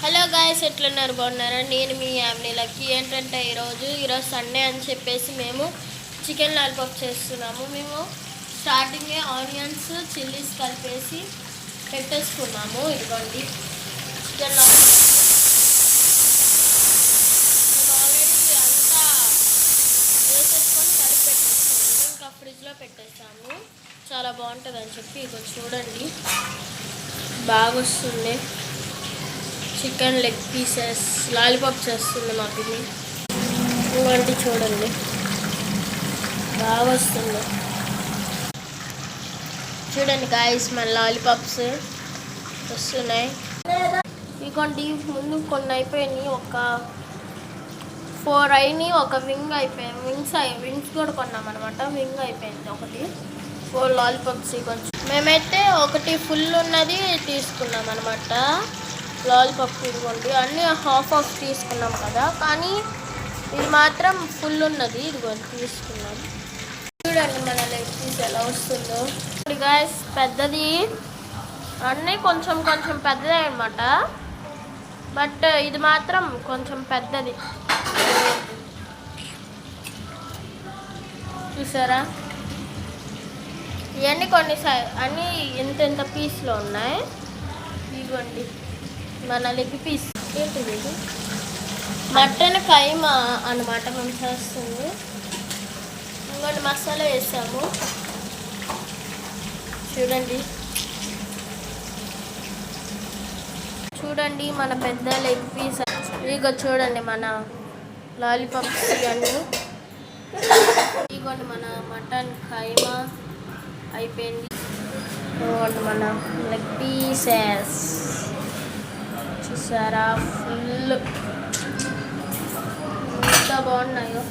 Hello guys, ఎట్లున్నారు? బాగున్నారా? నేను మీ యామ్ని లక్కీ. ఏంటంటే ఈరోజు సండే అని చెప్పేసి మేము చికెన్ లాలీపాప్ చేస్తున్నాము. మేము స్టార్టింగే ఆనియన్స్ చిల్లీస్ కలిపేసి పెట్టేసుకున్నాము. ఇదిగోండి చికెన్ లాలీపాప్. మేము ఆల్రెడీ అంతా వేసేసుకొని కలిపి పెట్టేసుకున్నాము. ఇంకా ఫ్రిడ్జ్లో పెట్టేసాము. చాలా బాగుంటుంది అని చెప్పి ఇక చూడండి, బాగా వస్తుంది. చికెన్ లెగ్ పీసెస్ లాలీపాప్ చేస్తుంది మా పిన్ని. ఇవ్వండి చూడండి, బాగా వస్తుంది. చూడండి గాయస్, మన లాలీపాప్స్ వస్తున్నాయి. ఇదిగోండి, ముందు కొన్ని అయిపోయినాయి, ఒక 4 అయినాయి, ఒక వింగ్ అయిపోయాయి. వింగ్స్ కూడా కొన్నాం అనమాట. వింగ్ అయిపోయింది ఒకటి. 4 లాలీపాప్స్. కొంచెం మేమైతే ఒకటి ఫుల్ ఉన్నది తీసుకున్నాం అనమాట. లాలీపాప్ ఇదిగోండి, అన్నీ హాఫ్ తీసుకున్నాం కదా, కానీ ఇది మాత్రం ఫుల్ ఉన్నది. ఇదిగోండి తీసుకున్నాం. చూడండి మన లెగ్ పీస్ ఎలా వస్తుందో. గాయస్, పెద్దది అన్నీ కొంచెం కొంచెం పెద్దదే అనమాట, బట్ ఇది మాత్రం కొంచెం పెద్దది. చూసారా? ఇవన్నీ కొన్ని అన్నీ ఇంత పీస్లో ఉన్నాయి. ఇదిగోండి మన లెగ్ పీస్. ఏంటిది? మటన్ కైమా అన్నమాట మనం చేస్తుంది. ఇంకోటి మసాలా వేసాము. చూడండి మన పెద్ద లెగ్ పీస్. ఇగో చూడండి మన లాలీపాప్స్ ఇవన్నీ. ఇగోండి మన మటన్ కైమా అయిపోయింది. ఇగోండి మన లెగ్ పీసెస్. చూసారా? ఫుల్ ఎంత బాగున్నాయో.